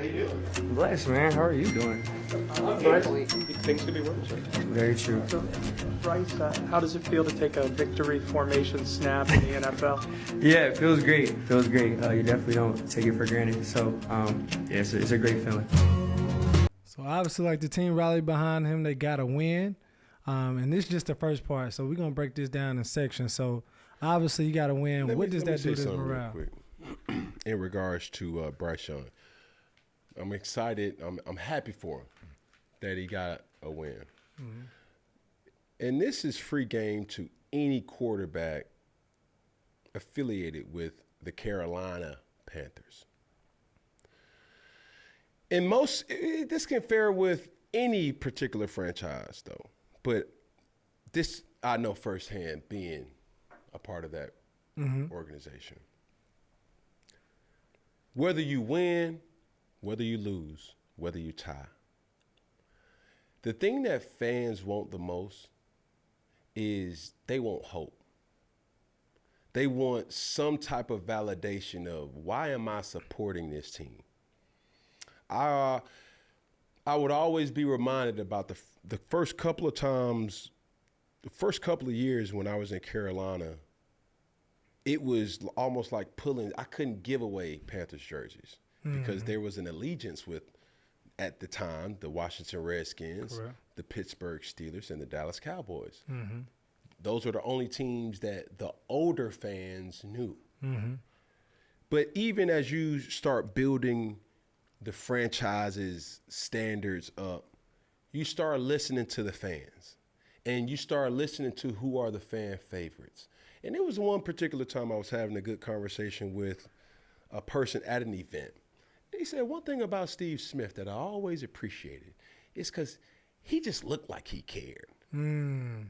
How you doing? Blessed, man. How are you doing? Things could be worse. Very true. So, Bryce, how does it feel to take a victory formation snap in the NFL? Yeah, it feels great. It feels great. You definitely don't take it for granted. So, yeah, it's a great feeling. So obviously, like the team rallied behind him, they got a win. And this is just the first part. So we're gonna break this down in sections. So obviously, you got to win. What does that do to the morale? In regards to Bryce Young, I'm excited. I'm happy for him that he got a win. Mm-hmm. And this is free game to any quarterback affiliated with the Carolina Panthers. And this can fare with any particular franchise, though. But this I know firsthand, being a part of that organization. Whether you win, whether you lose, whether you tie, the thing that fans want the most is they want hope. They want some type of validation of, why am I supporting this team? I would always be reminded about the first couple of times, the first couple of years when I was in Carolina. It was almost like I couldn't give away Panthers jerseys because there was an allegiance with, at the time, the Washington Redskins, correct, the Pittsburgh Steelers, and the Dallas Cowboys. Mm-hmm. Those were the only teams that the older fans knew. Mm-hmm. But even as you start building the franchise's standards up, you start listening to the fans, and you start listening to who are the fan favorites. And there was one particular time I was having a good conversation with a person at an event. He said, one thing about Steve Smith that I always appreciated is because he just looked like he cared. Mm.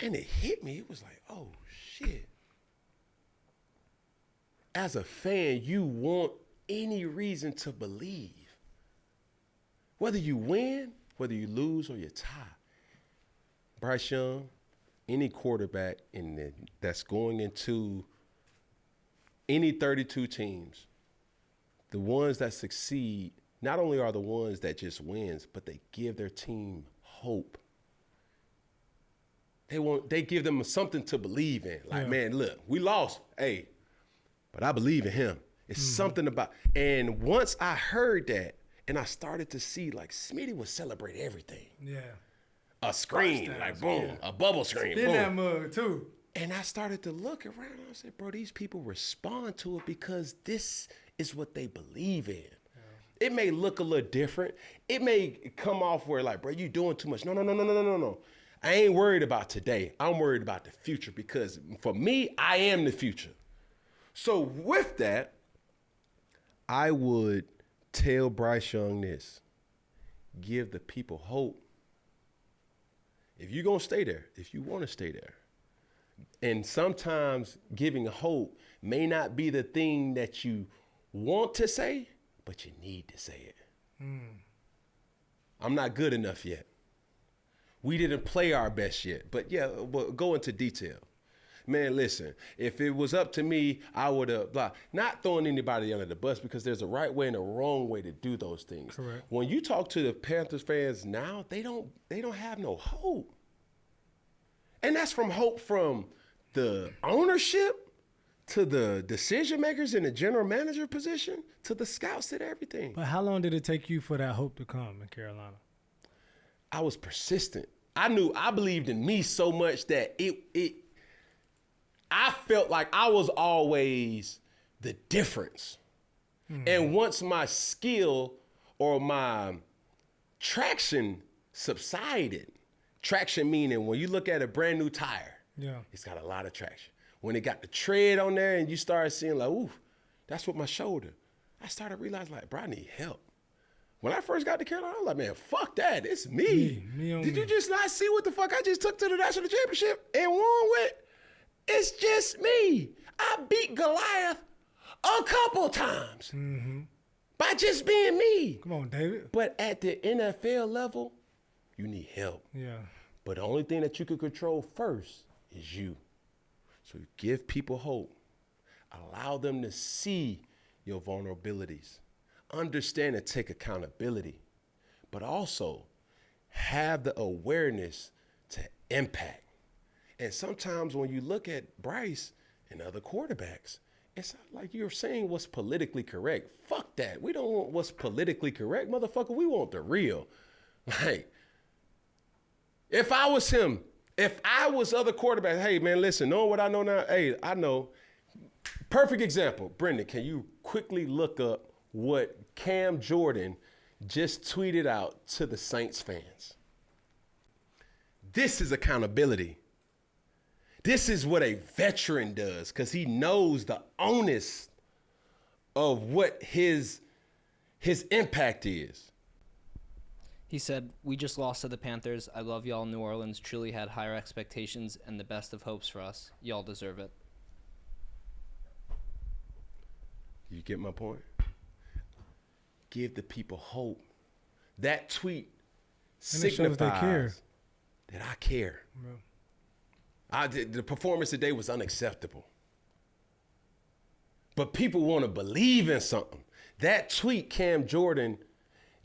And it hit me. It was like, oh, shit. As a fan, you want any reason to believe. Whether you win, whether you lose, or you tie. Bryce Young, any quarterback that's going into any 32 teams, the ones that succeed not only are the ones that just wins, but they give their team hope. They give them something to believe in. Like, man, look, we lost. Hey, but I believe in him. It's something about, and once I heard that, and I started to see, like, Smitty would celebrate everything. Yeah. A screen, like, boom, a bubble screen, boom. In that mug, too. And I started to look around, and I said, bro, these people respond to it because this is what they believe in. Yeah. It may look a little different. It may come off where, like, bro, you doing too much. No. I ain't worried about today. I'm worried about the future, because for me, I am the future. So with that, I would tell Bryce Young this: give the people hope. If you're going to stay there, if you want to stay there. And sometimes giving hope may not be the thing that you want to say, but you need to say it. I'm not good enough yet. We didn't play our best yet. But yeah, we'll go into detail. Man, listen, if it was up to me, I would have, not throwing anybody under the bus, because there's a right way and a wrong way to do those things. Correct. When you talk to the Panthers fans now, they don't have no hope. And that's from hope from the ownership to the decision makers in the general manager position to the scouts to everything. But how long did it take you for that hope to come in Carolina? I was persistent. I believed in me so much that I felt like I was always the difference. And once my skill or my traction subsided, traction meaning when you look at a brand new tire, it's got a lot of traction. When it got the tread on there and you start seeing like, ooh, that's what my shoulder. I started realizing, like, bro, I need help. When I first got to Carolina, I was like, man, fuck that. It's me. Did you just not see what the fuck I just took to the national championship and won with? It's just me. I beat Goliath a couple times by just being me. Come on, David. But at the NFL level, you need help. Yeah. But the only thing that you can control first is you. So give people hope. Allow them to see your vulnerabilities. Understand and take accountability, but also have the awareness to impact. And sometimes when you look at Bryce and other quarterbacks, it's not like you're saying what's politically correct. Fuck that. We don't want what's politically correct, motherfucker. We want the real. Like, if I was him, if I was other quarterbacks, hey, man, listen, knowing what I know now, hey, I know. Perfect example. Brendan, can you quickly look up what Cam Jordan just tweeted out to the Saints fans? This is accountability. This is what a veteran does, because he knows the onus of what his impact is. He said, "We just lost to the Panthers. I love y'all. New Orleans truly had higher expectations and the best of hopes for us. Y'all deserve it." You get my point? Give the people hope. That tweet signifies they care. that I care. Yeah. The performance today was unacceptable. But people want to believe in something. That tweet, Cam Jordan,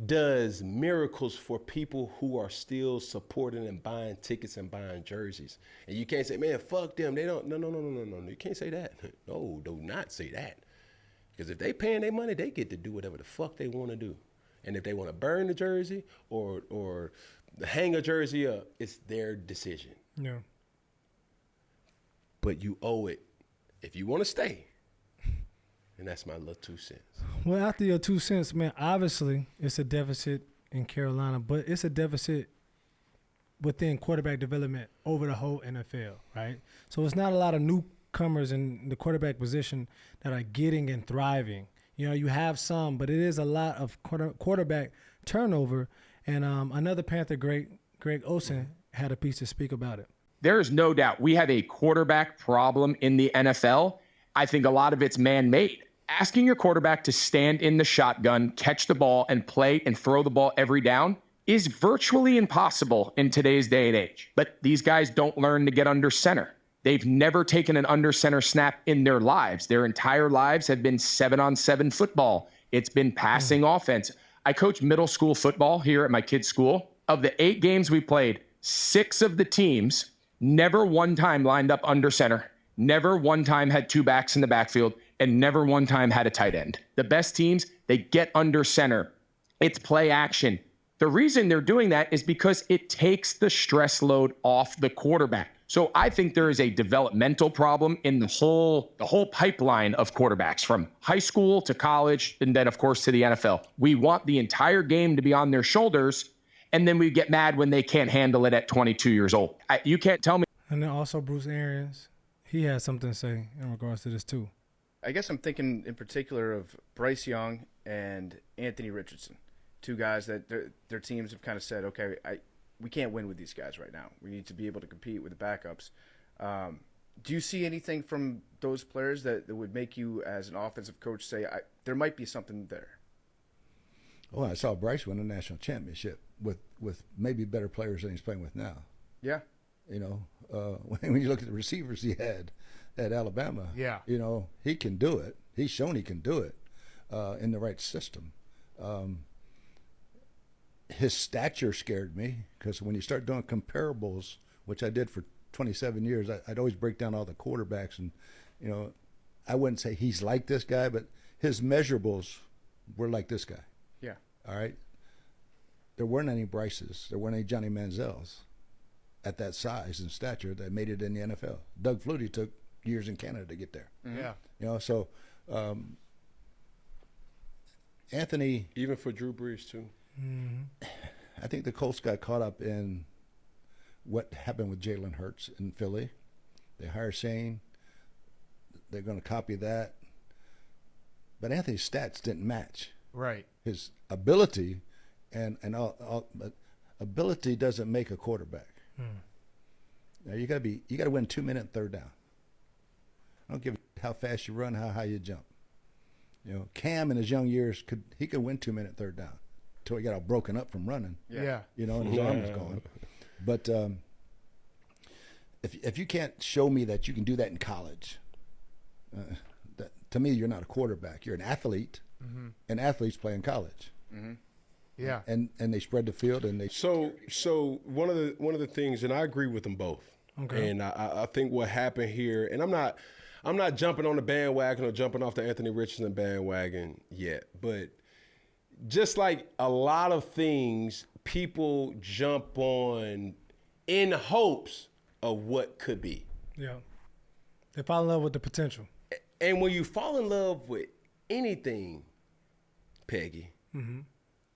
does miracles for people who are still supporting and buying tickets and buying jerseys. And you can't say, man, fuck them. They don't. No. You can't say that. No, do not say that. Because if they paying their money, they get to do whatever the fuck they want to do. And if they want to burn the jersey or hang a jersey up, it's their decision. Yeah. But you owe it if you want to stay. And that's my little 2 cents. Well, after your 2 cents, man, obviously it's a deficit in Carolina, but it's a deficit within quarterback development over the whole NFL, right? So it's not a lot of newcomers in the quarterback position that are getting and thriving. You know, you have some, but it is a lot of quarterback turnover. And another Panther great, Greg Olsen, had a piece to speak about it. There is no doubt we have a quarterback problem in the NFL. I think a lot of it's man-made. Asking your quarterback to stand in the shotgun, catch the ball, and play and throw the ball every down is virtually impossible in today's day and age. But these guys don't learn to get under center. They've never taken an under center snap in their lives. Their entire lives have been 7-on-7 football. It's been passing offense. I coach middle school football here at my kid's school. Of the 8 games we played, 6 of the teams never one time lined up under center, never one time had 2 backs in the backfield, and never one time had a tight end. The best teams, they get under center. It's play action. The reason they're doing that is because it takes the stress load off the quarterback. So I think there is a developmental problem in the whole pipeline of quarterbacks, from high school to college, and then, of course, to the NFL. We want the entire game to be on their shoulders, and then we get mad when they can't handle it at 22 years old. You can't tell me. And then also Bruce Arians, he had something to say in regards to this too. I guess I'm thinking in particular of Bryce Young and Anthony Richardson, 2 guys that their teams have kind of said, okay, we can't win with these guys right now. We need to be able to compete with the backups. Do you see anything from those players that would make you, as an offensive coach, say there might be something there? Well, I saw Bryce win a national championship with maybe better players than he's playing with now. Yeah. You know, when you look at the receivers he had at Alabama, yeah, you know, he can do it. He's shown he can do it in the right system. His stature scared me, because when you start doing comparables, which I did for 27 years, I'd always break down all the quarterbacks, and, you know, I wouldn't say he's like this guy, but his measurables were like this guy. Yeah. All right. There weren't any Bryces. There weren't any Johnny Manziels at that size and stature that made it in the NFL. Doug Flutie took years in Canada to get there. Mm-hmm. Yeah. You know, so Anthony. Even for Drew Brees, too. Mm-hmm. I think the Colts got caught up in what happened with Jalen Hurts in Philly. They hire Shane. They're going to copy that. But Anthony's stats didn't match. Right. His ability and all, but ability doesn't make a quarterback. Now you got to win 2-minute third down. I don't give a how fast you run, how high you jump. You know, Cam in his young years could win 2-minute third down until he got all broken up from running. Yeah. You know, and his arm was going. But if you can't show me that you can do that in college, to me, you're not a quarterback. You're an athlete, and athletes play in college. Yeah. And they spread the field and they. So one of the things, and I agree with them both. Okay. And I think what happened here, and I'm not jumping on the bandwagon or jumping off the Anthony Richardson bandwagon yet, but just like a lot of things, people jump on in hopes of what could be. Yeah. They fall in love with the potential. And when you fall in love with anything, Peggy,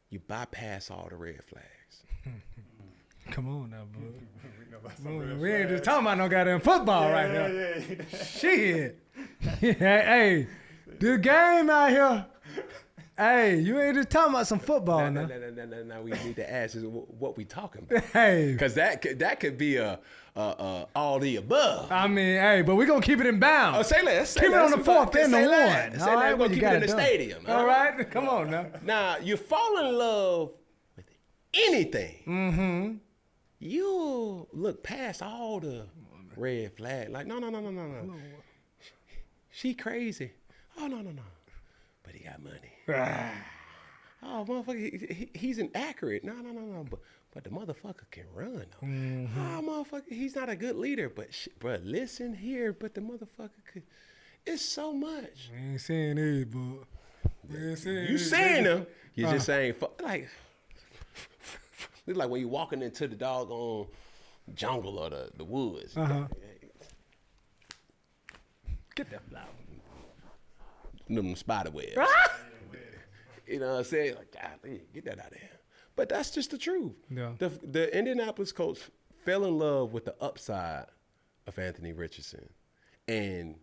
you bypass all the red flags. Come on now, bro. We ain't just talking about no goddamn football right now. Shit. Hey, the game out here. Hey, you ain't just talking about some football now. No. We need to ask is what we talking about. Hey. Because that could be a all the above. I mean, hey, but we're going to keep it in bounds. Oh, say less. Keep it on the fourth and the one. Say less. We're going to keep it in the stadium. All right? Come on now. Now, you fall in love with anything. Mm-hmm. You look past all the red flag. Like, no. She crazy. Oh, no. But he got money. Oh, motherfucker, he's inaccurate. No. But the motherfucker can run. Oh, motherfucker, he's not a good leader. But, bro, listen here. But the motherfucker could. It's so much. We ain't saying these, bro. You saying them. You just saying, like, it's like when you walking into the doggone jungle or the woods. Get that flower. Them spider webs. You know what I'm saying? Like, golly, get that out of here. But that's just the truth. Yeah. The Indianapolis coach fell in love with the upside of Anthony Richardson. And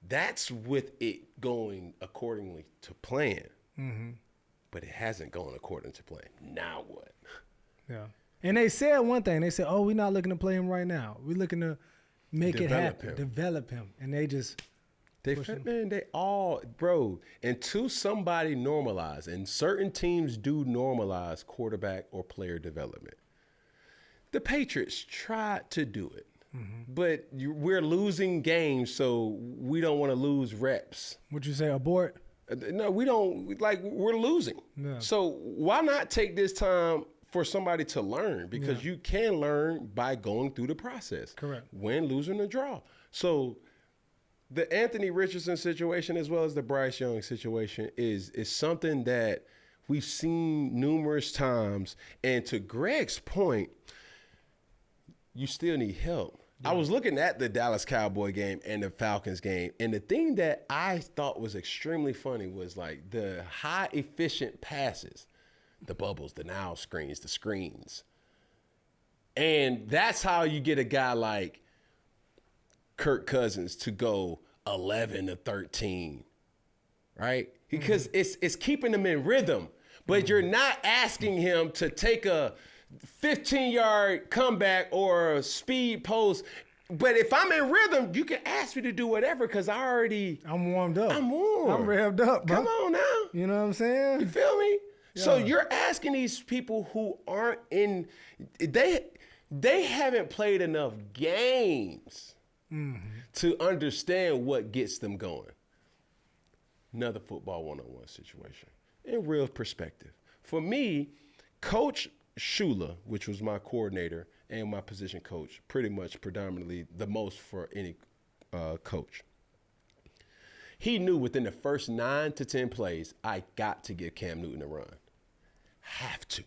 that's with it going accordingly to plan. But it hasn't gone according to plan. Now what? Yeah. And they said one thing. They said, oh, we're not looking to play him right now. We're looking to make it happen. Develop him. And they just... They all, bro, until somebody normalize, and certain teams do normalize quarterback or player development. The Patriots tried to do it, but we're losing games, so we don't want to lose reps. Would you say abort? No, we don't. Like, we're losing. Yeah. So why not take this time for somebody to learn? Because you can learn by going through the process. Correct. Win, lose, or draw. So the Anthony Richardson situation, as well as the Bryce Young situation, is something that we've seen numerous times. And to Greg's point, you still need help. I was looking at the Dallas Cowboy game and the Falcons game, and the thing that I thought was extremely funny was like the high efficient passes, the bubbles, the now screens, the screens. And that's how you get a guy like Kirk Cousins to go 11-13, right? Because it's keeping him in rhythm, but you're not asking him to take a 15-yard comeback or a speed post. But if I'm in rhythm, you can ask me to do whatever because I'm warmed up. I'm warm. I'm revved up, bro. Come on now. You know what I'm saying? You feel me? Yeah. So you're asking these people who aren't in, they haven't played enough games to understand what gets them going. Another football one-on-one situation. In real perspective. For me, Coach Shula, which was my coordinator and my position coach, pretty much predominantly the most for any coach. He knew within the first 9 to 10 plays, I got to give Cam Newton a run. Have to.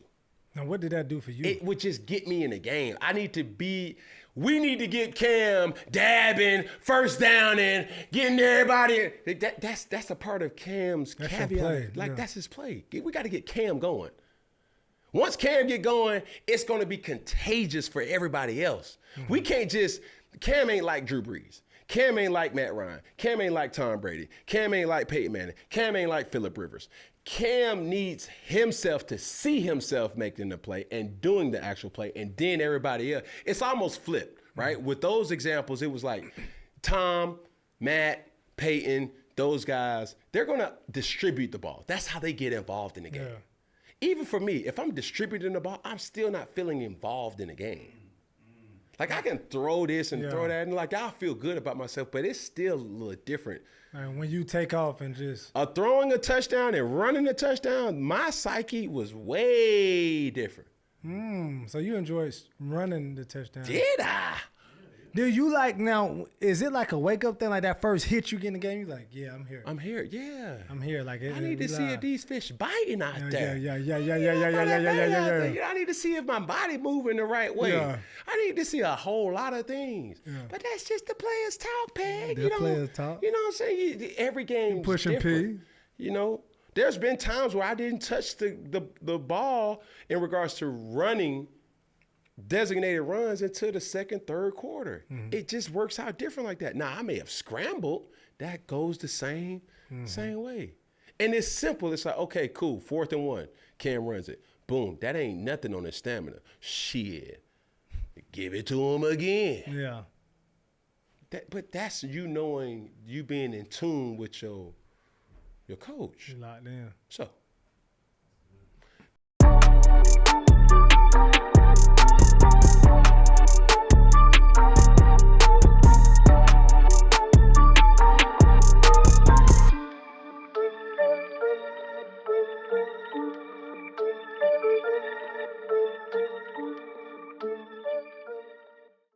Now, what did that do for you? It would just get me in the game. We need to get Cam dabbing, first down and getting everybody. That's a part of Cam's caveat. That's his play. We got to get Cam going. Once Cam get going, it's going to be contagious for everybody else. We can't Cam ain't like Drew Brees. Cam ain't like Matt Ryan. Cam ain't like Tom Brady. Cam ain't like Peyton Manning. Cam ain't like Phillip Rivers. Cam needs himself to see himself making the play and doing the actual play, and then everybody else. It's almost flipped, right? With those examples, it was like Tom, Matt, Peyton, those guys, they're going to distribute the ball. That's how they get involved in the game. Yeah. Even for me, if I'm distributing the ball, I'm still not feeling involved in the game. Like I can throw this and throw that, and like I feel good about myself, but it's still a little different. And when you take off and just Throwing a touchdown and running a touchdown, my psyche was way different. so you enjoy running the touchdown. Did I? Do you like now? Is it like a wake up thing? Like that first hit you get in the game, you like, yeah, I'm here. I'm here. Yeah. I'm here. Like I need to see if these fish biting out there. Yeah. I need to see if my body moving the right way. Yeah. I need to see a whole lot of things. Yeah. But that's just the players talk, Peg. The players talk. You know what I'm saying? Every game pushing different. P. You know, there's been times where I didn't touch the ball in regards to running designated runs into the second, third quarter. It just works out different like that. Now, I may have scrambled. That goes the same way. And it's simple. It's like, okay, cool, 4th and 1. Cam runs it. Boom. That ain't nothing on his stamina. Shit. Give it to him again. Yeah. But that's you knowing, you being in tune with your coach. You locked in. So